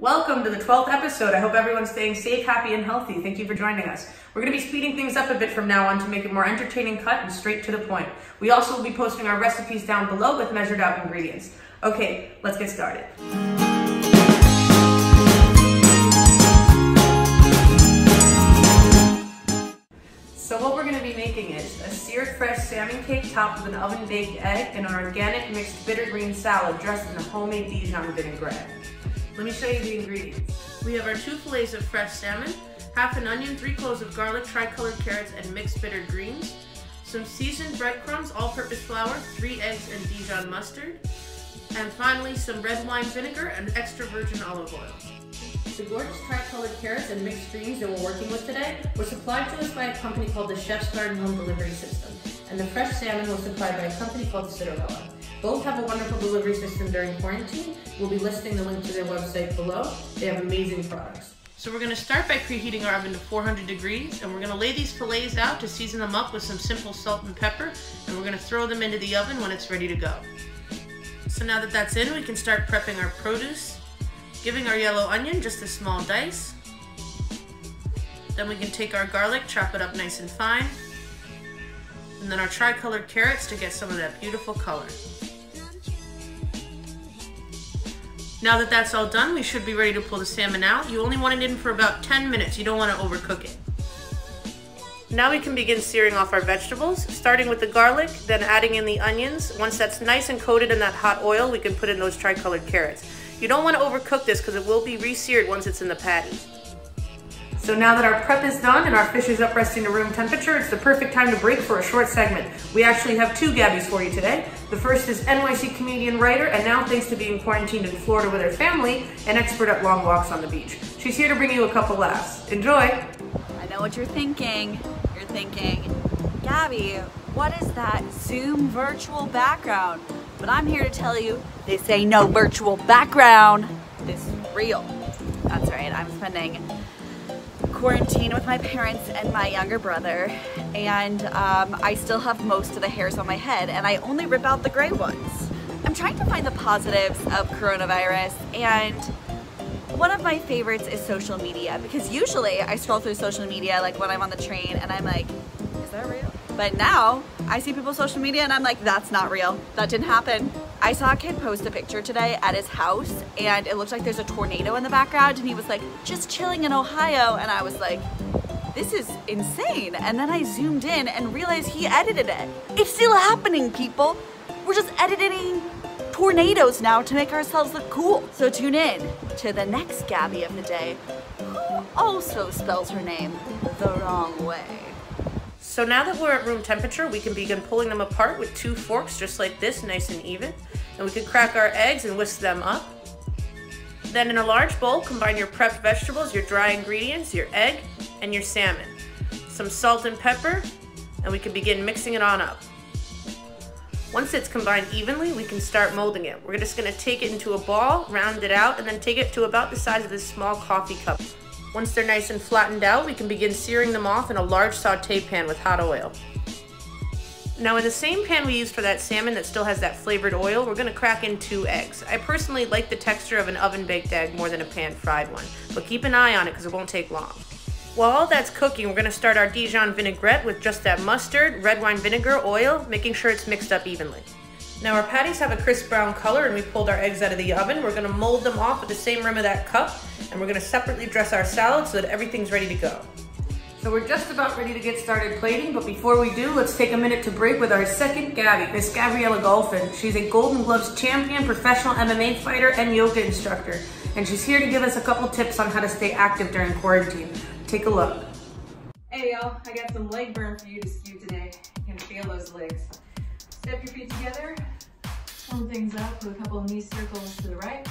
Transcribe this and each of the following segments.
Welcome to the 12th episode. I hope everyone's staying safe, happy, and healthy. Thank you for joining us. We're going to be speeding things up a bit from now on to make it more entertaining, cut, and straight to the point. We also will be posting our recipes down below with measured out ingredients. Okay, let's get started. So what we're going to be making is a seared fresh salmon cake topped with an oven-baked egg and an organic mixed bitter green salad dressed in a homemade Dijon vinaigrette. Let me show you the ingredients. We have our 2 fillets of fresh salmon, half an onion, 3 cloves of garlic, tri-colored carrots, and mixed bitter greens, some seasoned breadcrumbs, all-purpose flour, 3 eggs, and Dijon mustard, and finally some red wine vinegar and extra virgin olive oil. The gorgeous tri-colored carrots and mixed greens that we're working with today were supplied to us by a company called the Chef's Garden Home Delivery System, and the fresh salmon was supplied by a company called Cinderella. Both have a wonderful delivery system during quarantine. We'll be listing the link to their website below. They have amazing products. So we're going to start by preheating our oven to 400 degrees, and we're going to lay these fillets out to season them up with some simple salt and pepper, and we're going to throw them into the oven when it's ready to go. So now that that's in, we can start prepping our produce, giving our yellow onion just a small dice. Then we can take our garlic, chop it up nice and fine, and then our tri-colored carrots to get some of that beautiful color. Now that that's all done, we should be ready to pull the salmon out. You only want it in for about 10 minutes. You don't want to overcook it. Now we can begin searing off our vegetables, starting with the garlic, then adding in the onions. Once that's nice and coated in that hot oil, we can put in those tri-colored carrots. You don't want to overcook this because it will be re-seared once it's in the patty. So now that our prep is done and our fish is up resting to room temperature, it's the perfect time to break for a short segment. We actually have 2 Gabbies for you today. The first is NYC comedian, writer, and now thanks to being quarantined in Florida with her family, an expert at long walks on the beach. She's here to bring you a couple laughs. Enjoy! I know what you're thinking. You're thinking, Gabby, what is that Zoom virtual background? But I'm here to tell you, this ain't no virtual background. This is real. That's right, I'm spending quarantine with my parents and my younger brother, and I still have most of the hairs on my head, and I only rip out the gray ones. I'm trying to find the positives of coronavirus, and one of my favorites is social media, because usually I scroll through social media like when I'm on the train and I'm like, is that real? But now I see people's social media and I'm like, that's not real. That didn't happen. I saw a kid post a picture today at his house and it looked like there's a tornado in the background, and he was like, just chilling in Ohio. And I was like, this is insane. And then I zoomed in and realized he edited it. It's still happening, people. We're just editing tornadoes now to make ourselves look cool. So tune in to the next Gabby of the day, who also spells her name the wrong way. So now that we're at room temperature, we can begin pulling them apart with 2 forks just like this, nice and even. And we can crack our eggs and whisk them up. Then in a large bowl, combine your prepped vegetables, your dry ingredients, your egg, and your salmon. Some salt and pepper, and we can begin mixing it on up. Once it's combined evenly, we can start molding it. We're just going to take it into a ball, round it out, and then take it to about the size of this small coffee cup. Once they're nice and flattened out, we can begin searing them off in a large saute pan with hot oil. Now in the same pan we used for that salmon that still has that flavored oil, we're going to crack in 2 eggs. I personally like the texture of an oven-baked egg more than a pan-fried one, but keep an eye on it because it won't take long. While all that's cooking, we're going to start our Dijon vinaigrette with just that mustard, red wine vinegar, oil, making sure it's mixed up evenly. Now our patties have a crisp brown color and we pulled our eggs out of the oven. We're going to mold them off with the same rim of that cup, and we're going to separately dress our salad so that everything's ready to go. So we're just about ready to get started plating, but before we do, let's take a minute to break with our second Gabby, Miss Gabriella Golfin. She's a Golden Gloves champion, professional MMA fighter, and yoga instructor, and she's here to give us a couple tips on how to stay active during quarantine. Take a look. Hey y'all, I got some leg burn for you to do today. You can feel those legs. Step your feet together, warm things up with a couple of knee circles to the right,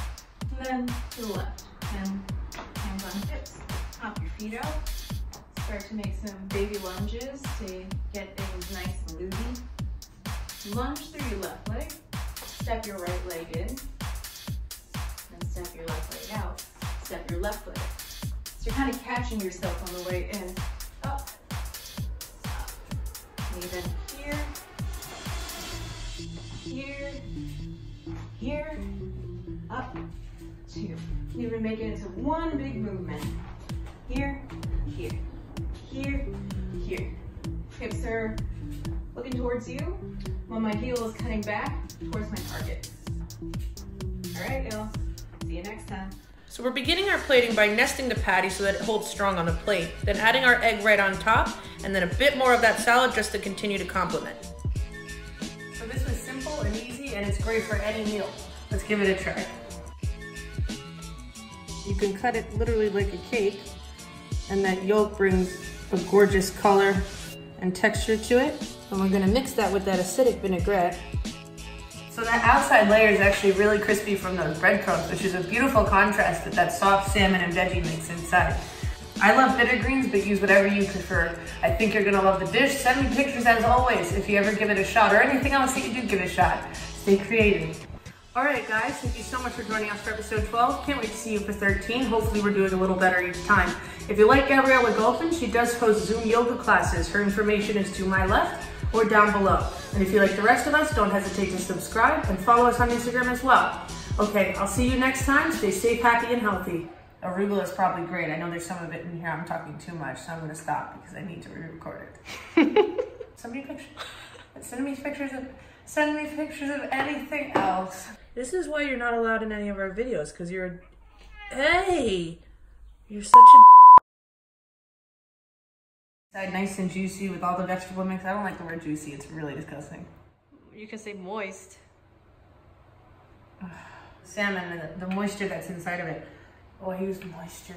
and then to the left. And hands on hips, hop your feet out. Start to make some baby lunges to get things nice and loozy. Lunge through your left leg, step your right leg in, then step your left leg out, step your left leg. So you're kind of catching yourself on the way in. Up, up. Even here, here, here, up, 2. You're gonna make it into one big movement. Here, here, here, here. Hips are looking towards you while my heel is cutting back towards my target. All right, y'all. See you next time. So we're beginning our plating by nesting the patty so that it holds strong on the plate, then adding our egg right on top, and then a bit more of that salad just to continue to complement. So this was simple and easy, and it's great for any meal. Let's give it a try. You can cut it literally like a cake, and that yolk brings a gorgeous color and texture to it. And we're gonna mix that with that acidic vinaigrette. So that outside layer is actually really crispy from those breadcrumbs, which is a beautiful contrast with that soft salmon and veggie mix inside. I love bitter greens, but use whatever you prefer. I think you're gonna love the dish. Send me pictures as always if you ever give it a shot, or anything else that you do give it a shot. Stay creative. All right, guys, thank you so much for joining us for episode 12. Can't wait to see you for 13. Hopefully we're doing a little better each time. If you like Gabriella Golfin, she does host Zoom yoga classes. Her information is to my left or down below. And if you like the rest of us, don't hesitate to subscribe and follow us on Instagram as well. Okay, I'll see you next time. Stay safe, happy, and healthy. Arugula is probably great. I know there's some of it in here. I'm talking too much, so I'm gonna stop because I need to re-record it. Send me pictures of anything else. This is why you're not allowed in any of our videos, because you're such a nice and juicy with all the vegetable mix. I don't like the word juicy. It's really disgusting. You can say moist. Salmon and the moisture that's inside of it. Oh, I used moisture.